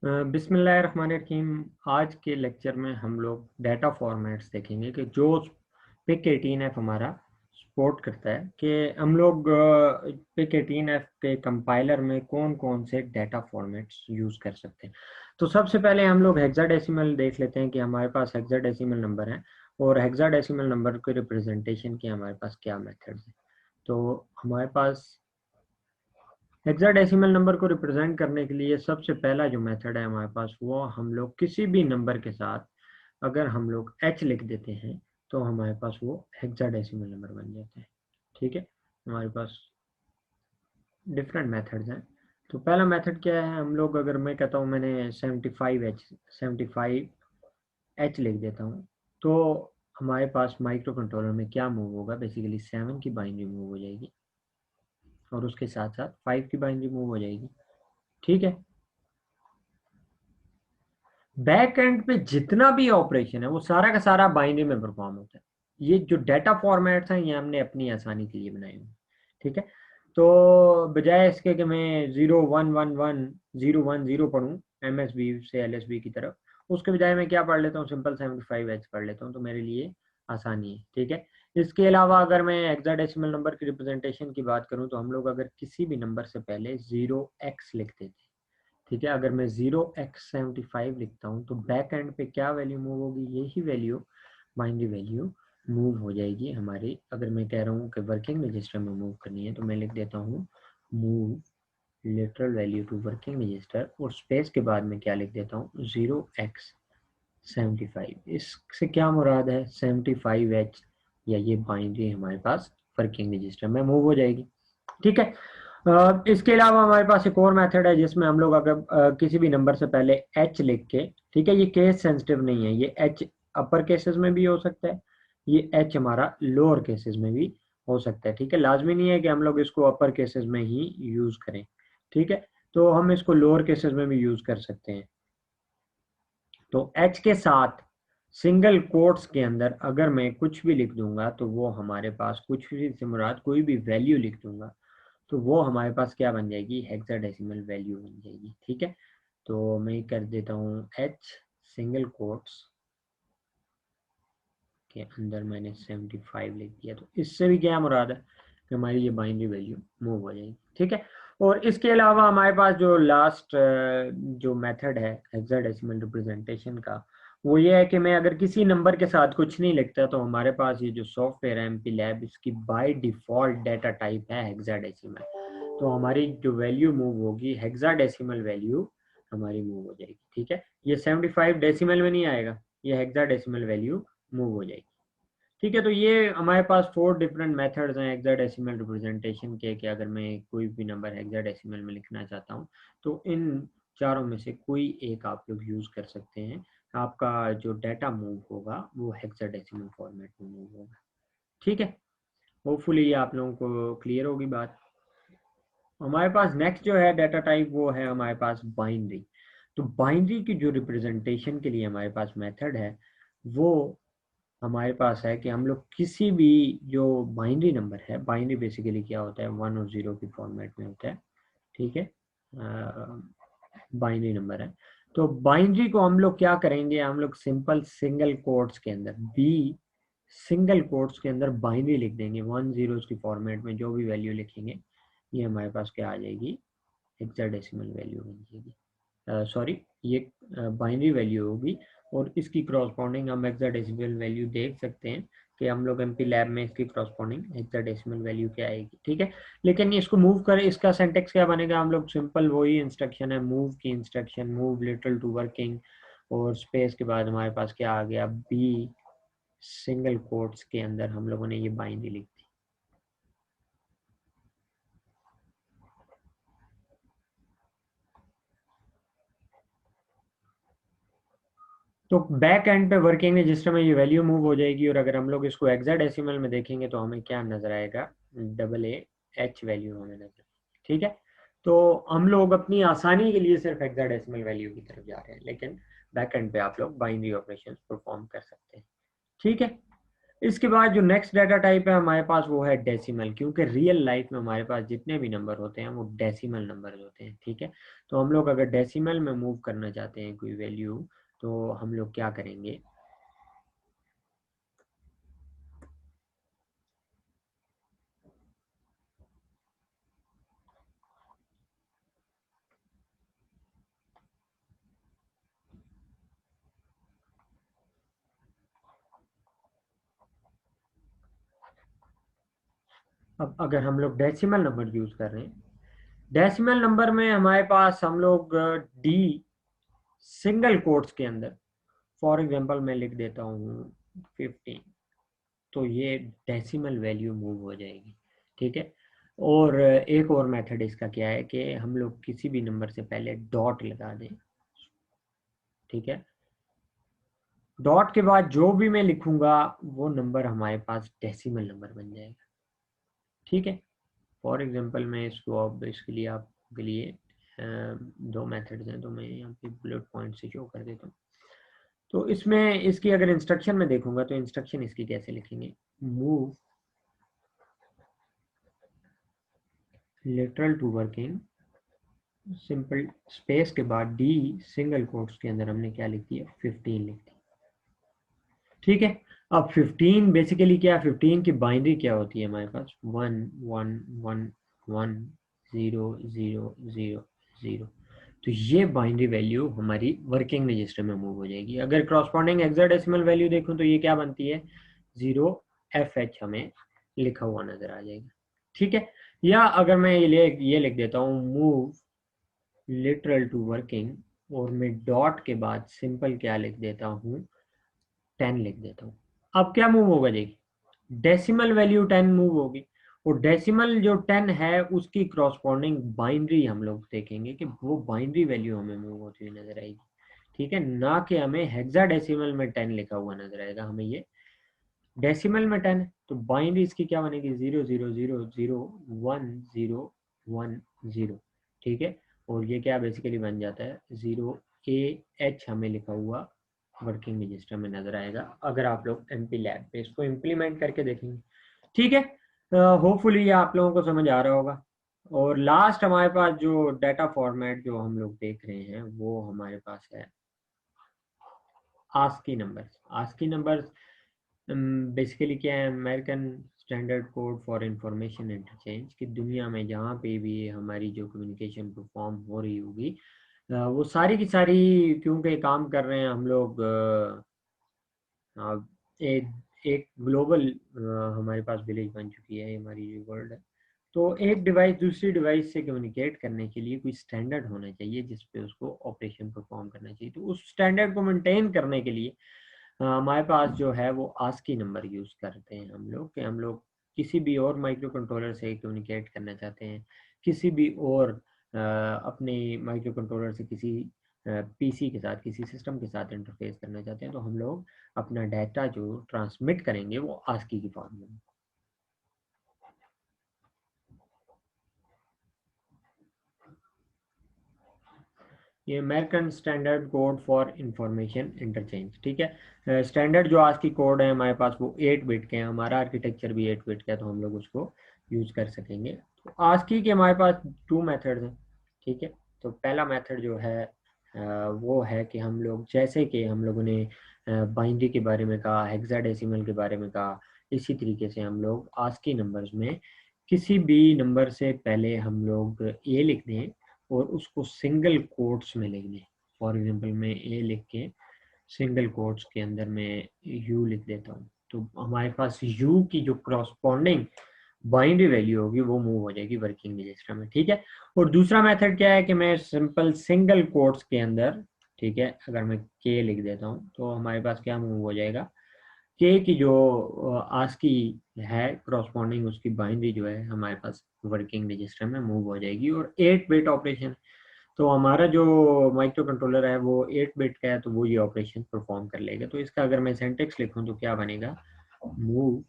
बिस्मिल्लाहिर्रहमानिर्रहीम। आज के लेक्चर में हम लोग डाटा फॉर्मेट्स देखेंगे कि जो पिक 18F हमारा सपोर्ट करता है कि हम लोग पिक 18F के कंपाइलर में कौन कौन से डाटा फॉर्मेट्स यूज़ कर सकते हैं। तो सबसे पहले हम लोग हेक्साडेसिमल देख लेते हैं कि हमारे पास हेक्साडेसिमल नंबर है और हेक्साडेसिमल नंबर के रिप्रेजेंटेशन के हमारे पास क्या मेथड्स हैं। तो हमारे पास हेक्साडेसिमल नंबर को रिप्रेजेंट करने के लिए सबसे पहला जो मेथड है हमारे पास, वो हम लोग किसी भी नंबर के साथ अगर हम लोग h लिख देते हैं तो हमारे पास वो हेक्साडेसिमल नंबर बन जाता है। ठीक है, हमारे पास डिफरेंट मेथड्स हैं। तो पहला मेथड क्या है, हम लोग अगर मैं कहता हूँ मैंने 75H लिख देता हूँ तो हमारे पास माइक्रो कंट्रोलर में क्या मूव होगा, बेसिकली 7 की बाइनरी मूव हो जाएगी और उसके साथ साथ 5 की बाइनरी मूव हो जाएगी। ठीक है, बैक एंड पे जितना भी ऑपरेशन है वो सारा का सारा बाइनरी में परफॉर्म होता है। ये जो डाटा फॉर्मेट्स हैं ये हमने अपनी आसानी के लिए बनाए हुए हैं। ठीक है, तो बजाय इसके कि मैं 0111 010 पढ़ूँ MSB से LSB की तरफ, उसके बजाय मैं क्या पढ़ लेता हूँ, सिंपल 75H पढ़ लेता हूँ, तो मेरे लिए आसानी है। ठीक है, इसके अलावा अगर मैं हेक्साडेसिमल नंबर की रिप्रेजेंटेशन की बात करूँ तो हम लोग अगर किसी भी नंबर से पहले 0x लिख देते हैं, ठीक है, अगर मैं 0x75 लिखता हूँ तो बैक एंड पे क्या वैल्यू मूव होगी, यही वैल्यू बाइनरी वैल्यू मूव हो जाएगी हमारी। अगर मैं कह रहा हूँ कि वर्किंग रजिस्टर में मूव करनी है तो मैं लिख देता हूँ move literal value to working register और स्पेस के बाद में क्या लिख देता हूँ 0x75। इससे क्या मुराद है, 75H या ये बाइनरी हमारे पास वर्किंग रजिस्टर में मूव हो जाएगी। ठीक है, इसके अलावा हमारे पास एक और मेथड है जिसमें हम लोग अगर किसी भी नंबर से पहले h लिख के, ठीक है, ये केस सेंसिटिव नहीं है, ये h अपर केसेस में भी हो सकता है, ये h हमारा लोअर केसेस में भी हो सकता है। ठीक है, लाजमी नहीं है कि हम लोग इसको अपर केसेस में ही यूज करें। ठीक है, तो हम इसको लोअर केसेस में भी यूज कर सकते हैं। तो h के साथ सिंगल कोट्स के अंदर अगर मैं कुछ भी लिख दूंगा तो वो हमारे पास कुछ भी से मुराद कोई भी वैल्यू लिख दूंगा तो वो हमारे पास क्या बन जाएगी, हेक्साडेसिमल वैल्यू बन जाएगी। ठीक है, तो मैं कर देता हूँ h सिंगल कोट्स के अंदर मैंने 75 लिख दिया, तो इससे भी क्या मुराद है कि हमारी ये बाइनरी वैल्यू मूव हो जाएगी। ठीक है, और इसके अलावा हमारे पास जो लास्ट जो मेथड है हेक्साडेसिमल रिप्रेजेंटेशन का, वो ये है कि मैं अगर किसी नंबर के साथ कुछ नहीं लिखता तो हमारे पास ये जो सॉफ्टवेयर है MP लैब, इसकी बाय डिफॉल्ट डाटा टाइप है हेक्साडेसिमल। तो हमारी जो वैल्यू मूव होगी हेक्साडेसिमल वैल्यू हमारी मूव हो जाएगी। ठीक है, ये 75 डेसिमल में नहीं आएगा, ये हेक्साडेसिमल वैल्यू मूव हो जाएगी। ठीक है, तो ये हमारे पास 4 डिफरेंट मेथड्स हैं हेक्साडेसिमल रिप्रेजेंटेशन के, कि अगर मैं कोई भी नंबर हेक्साडेसिमल में लिखना चाहता हूँ तो इन चारों में से कोई एक आप लोग यूज कर सकते हैं। आपका जो डाटा मूव होगा वो हेक्साडेसिमल फॉर्मेट में मूव होगा। ठीक है, होपफुली ये आप लोगों को क्लियर होगी बात। हमारे पास नेक्स्ट जो है डाटा टाइप वो है हमारे पास बाइनरी। तो बाइनरी की जो रिप्रेजेंटेशन के लिए हमारे पास मेथड है वो हमारे पास है कि हम लोग किसी भी जो बाइनरी नंबर है, बाइनरी बेसिकली क्या होता है, 1 और 0 की फॉर्मेट में होता है। ठीक है, बाइनरी नंबर है, तो बाइनरी को हम लोग क्या करेंगे, हम लोग सिंपल सिंगल कोट्स के अंदर सिंगल कोट्स के अंदर बाइनरी लिख देंगे। 1 0 की फॉर्मेट में जो भी वैल्यू लिखेंगे ये हमारे पास क्या आ जाएगी, हेक्साडेसिमल वैल्यू बन जाएगी। सॉरी, ये बाइनरी वैल्यू होगी और इसकी क्रॉसपॉन्डिंग हम हेक्साडेसिमल वैल्यू देख सकते हैं कि हम लोग MP लैब में इसकी क्रॉसपॉन्डिंग हेक्साडेसिमल वैल्यू क्या आएगी। ठीक है, लेकिन इसको मूव करें, इसका सिंटेक्स क्या बनेगा, हम लोग सिंपल वही इंस्ट्रक्शन है, मूव की instruction, move literal to working, और स्पेस के बाद हमारे पास क्या आ गया, B सिंगल कोट्स के अंदर हम लोगों ने ये बाइनरी लिख दी। तो बैक एंड पे वर्किंग रजिस्टर में ये वैल्यू मूव हो जाएगी, और अगर हम लोग इसको हेक्साडेसिमल में देखेंगे तो हमें क्या नजर आएगा, AAH वैल्यू हमें नजर। ठीक है, तो हम लोग अपनी आसानी के लिए सिर्फ हेक्साडेसिमल वैल्यू की तरफ जा रहे हैं, लेकिन बैक एंड पे आप लोग बाइनरी ऑपरेशंस परफॉर्म कर सकते हैं। ठीक है, इसके बाद जो नेक्स्ट डाटा टाइप है हमारे पास वो है डेसिमल, क्योंकि रियल लाइफ में हमारे पास जितने भी नंबर होते हैं वो डेसिमल नंबर होते हैं, ठीक है। तो हम लोग अगर डेसिमल में मूव करना चाहते हैं कोई वैल्यू, तो हम लोग क्या करेंगे, अब अगर हम लोग डेसिमल नंबर यूज कर रहे हैं, डेसिमल नंबर में हमारे पास हम लोग डी सिंगल कोट्स के अंदर, फॉर एग्जांपल मैं लिख देता हूँ 15, तो ये डेसिमल वैल्यू मूव हो जाएगी, ठीक है। और एक और मेथड इसका क्या है कि हम लोग किसी भी नंबर से पहले डॉट लगा दें, ठीक है। डॉट के बाद जो भी मैं लिखूंगा वो नंबर हमारे पास डेसिमल नंबर बन जाएगा, ठीक है। फॉर एग्जांपल मैं इसको अब इसके लिए आपके लिए दो मेथड्स हैं, तो मैं यहाँ पे बुलेट पॉइंट से शो कर देता हूँ। तो इसमें इसकी अगर इंस्ट्रक्शन में देखूंगा तो इंस्ट्रक्शन इसकी कैसे लिखेंगे, move literal to working simple space के बाद डी सिंगल कोट्स के अंदर हमने क्या लिख दिया, 15 लिख दिया, ठीक है। अब 15 बेसिकली क्या, 15 की बाइनरी क्या होती है हमारे पास, 1 1 1 1 0 0 0 0। तो ये बाइनरी वैल्यू हमारी वर्किंग रजिस्टर में मूव हो जाएगी। अगर क्रॉसपॉन्डिंग हेक्साडेसिमल वैल्यू देखूं तो ये क्या बनती है, 0FH हमें लिखा हुआ नजर आ जाएगा, ठीक है। या अगर मैं ये लिख देता हूँ मूव लिटरल टू वर्किंग, और मैं डॉट के बाद सिंपल क्या लिख देता हूँ, 10 लिख देता हूँ। अब क्या मूव होगा देखिए, डेसिमल वैल्यू 10 मूव होगी, और डेसिमल जो 10 है उसकी क्रॉसपॉन्डिंग बाइनरी हम लोग देखेंगे कि वो बाइनरी वैल्यू हमें मूव होती हुई नजर आएगी, ठीक है। ना कि हमें हेक्साडेसिमल में 10 लिखा हुआ नजर आएगा, हमें ये डेसिमल में 10 है, तो बाइनरी इसकी क्या बनेगी, 0 0 0 0 1 0 1 0, ठीक है। और ये क्या बेसिकली बन जाता है, 0AH हमें लिखा हुआ वर्किंग रजिस्टर में नजर आएगा, अगर आप लोग एमपी लैब पे इसको इम्प्लीमेंट करके देखेंगे, ठीक है। होपफुली ये आप लोगों को समझ आ रहा होगा। और लास्ट हमारे पास जो डाटा फॉर्मेट जो हम लोग देख रहे हैं वो हमारे पास है ASCII numbers. ASCII numbers basically क्या है, American standard code for information interchange, कि दुनिया में जहाँ पे भी हमारी जो कम्युनिकेशन परफॉर्म हो रही होगी, वो सारी की सारी, क्योंकि काम कर रहे हैं हम लोग एक एक ग्लोबल हमारे पास विलेज बन चुकी है हमारी जो वर्ल्ड है। तो एक डिवाइस दूसरी डिवाइस से कम्युनिकेट करने के लिए कोई स्टैंडर्ड होना चाहिए जिस पे उसको ऑपरेशन परफॉर्म करना चाहिए। तो उस स्टैंडर्ड को मेंटेन करने के लिए हमारे पास जो है वो आस्की नंबर यूज करते हैं हम लोग, कि हम लोग किसी भी और माइक्रो कंट्रोलर से कम्युनिकेट करना चाहते हैं, किसी भी और अपने माइक्रो कंट्रोलर से किसी पीसी के साथ, किसी सिस्टम के साथ इंटरफेस करना चाहते हैं, तो हम लोग अपना डाटा जो ट्रांसमिट करेंगे वो आस्की की फॉर्म में। ये American standard code for information interchange, ठीक है। स्टैंडर्ड जो आज की कोड है हमारे पास वो 8 बिट के हैं, हमारा आर्किटेक्चर भी 8 बिट का है, तो हम लोग उसको यूज कर सकेंगे। तो आज की के हमारे पास 2 मेथड्स हैं, ठीक है। तो पहला मेथड जो है वो है कि हम लोग, जैसे कि हम लोगों ने बाइनरी के बारे में कहा, हेक्साडेसिमल के बारे में कहा, इसी तरीके से हम लोग आस्की नंबर्स में किसी भी नंबर से पहले हम लोग ए लिख दें और उसको सिंगल कोट्स में लिख दें। फॉर एग्जांपल मैं ए लिख के सिंगल कोट्स के अंदर मैं यू लिख देता हूँ, तो हमारे पास यू की जो करस्पॉन्डिंग बाइनरी वैल्यू होगी वो मूव हो जाएगी वर्किंग रजिस्टर में, ठीक है। और दूसरा मेथड क्या है कि मैं सिंपल सिंगल कोट्स के अंदर, ठीक है, अगर मैं के लिख देता हूँ तो हमारे पास क्या मूव हो जाएगा, के की जो आस्की है करस्पॉन्डिंग उसकी बाइनरी जो है हमारे पास वर्किंग रजिस्टर में मूव हो जाएगी। और 8 बिट ऑपरेशन, तो हमारा जो माइक्रो कंट्रोलर है वो 8 बिट का है, तो वो ये ऑपरेशन परफॉर्म कर लेगा। तो इसका अगर मैं सिंटेक्स लिखूं तो क्या बनेगा, move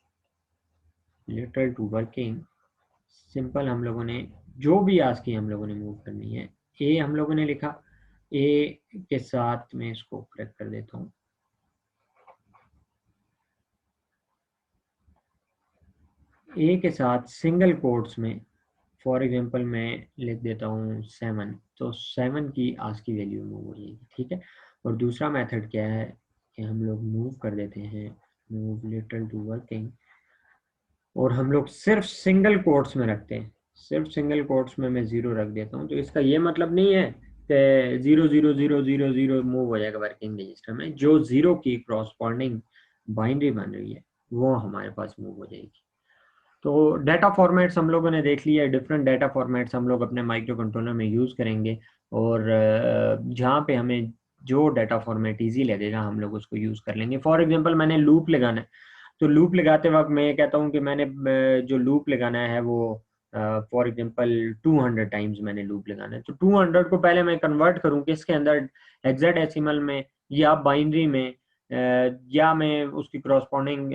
literal to working, simple हम लोगों ने जो भी आस्की हम लोगों ने मूव करनी है, ए हम लोगों ने लिखा, ए के साथ मैं इसको करेक्ट कर देता हूँ, ए के साथ सिंगल कोट्स में फॉर एग्जांपल मैं लिख देता हूँ 7, तो 7 की आज की वैल्यू मूव हो जाएगी, ठीक है। और दूसरा मेथड क्या है कि हम लोग मूव कर देते हैं, मूव लिटिल टू वर्किंग, और हम लोग सिर्फ सिंगल कोट्स में रखते हैं, सिर्फ सिंगल कोट्स में मैं 0 रख देता हूँ। तो इसका ये मतलब नहीं है कि 0 0 0 0 0 मूव हो जाएगा वर्किंग रजिस्टर में, जो 0 की क्रॉसपॉन्डिंग बाइनरी बन रही है वो हमारे पास मूव हो जाएगी। तो डाटा फॉर्मेट्स हम लोगों ने देख लिया है, डिफरेंट डाटा फॉर्मेट्स हम लोग अपने माइक्रो कंट्रोलर में यूज़ करेंगे, और जहाँ पे हमें जो डाटा फॉर्मेट इजी लगेगा हम लोग उसको यूज़ कर लेंगे। फॉर एग्जांपल मैंने लूप लगाना है, तो लूप लगाते वक्त मैं ये कहता हूँ कि मैंने जो लूप लगाना है वो फॉर एग्जांपल 200 टाइम्स मैंने लूप लगाना है, तो 200 को पहले मैं कन्वर्ट करूँ किसके अंदर, हेक्साडेसिमल में या बाइनरी में, या मैं उसकी करस्पॉन्डिंग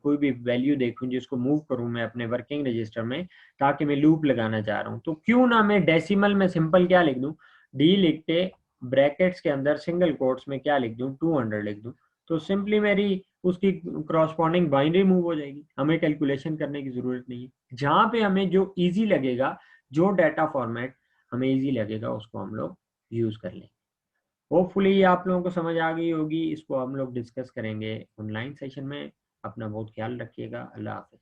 कोई भी वैल्यू देखूं जिसको मूव करूं मैं अपने वर्किंग रजिस्टर में, ताकि मैं लूप लगाना चाह रहा हूं। तो क्यों ना मैं डेसिमल में सिंपल क्या लिख दूं, डी लिख के ब्रैकेट्स के अंदर सिंगल कोट्स में क्या लिख दूं, 200 लिख दूं, तो सिंपली मेरी उसकी करस्पॉन्डिंग बाइनरी मूव हो जाएगी, हमें कैलकुलेशन करने की जरूरत नहीं है। जहां पे हमें जो इजी लगेगा, जो डाटा फॉर्मेट हमें इजी लगेगा उसको हम लोग यूज कर लेंगे। होपफुली ये आप लोगों को समझ आ गई होगी, इसको हम लोग डिस्कस करेंगे ऑनलाइन सेशन में। अपना बहुत ख्याल रखिएगा, अल्लाह हाफिज।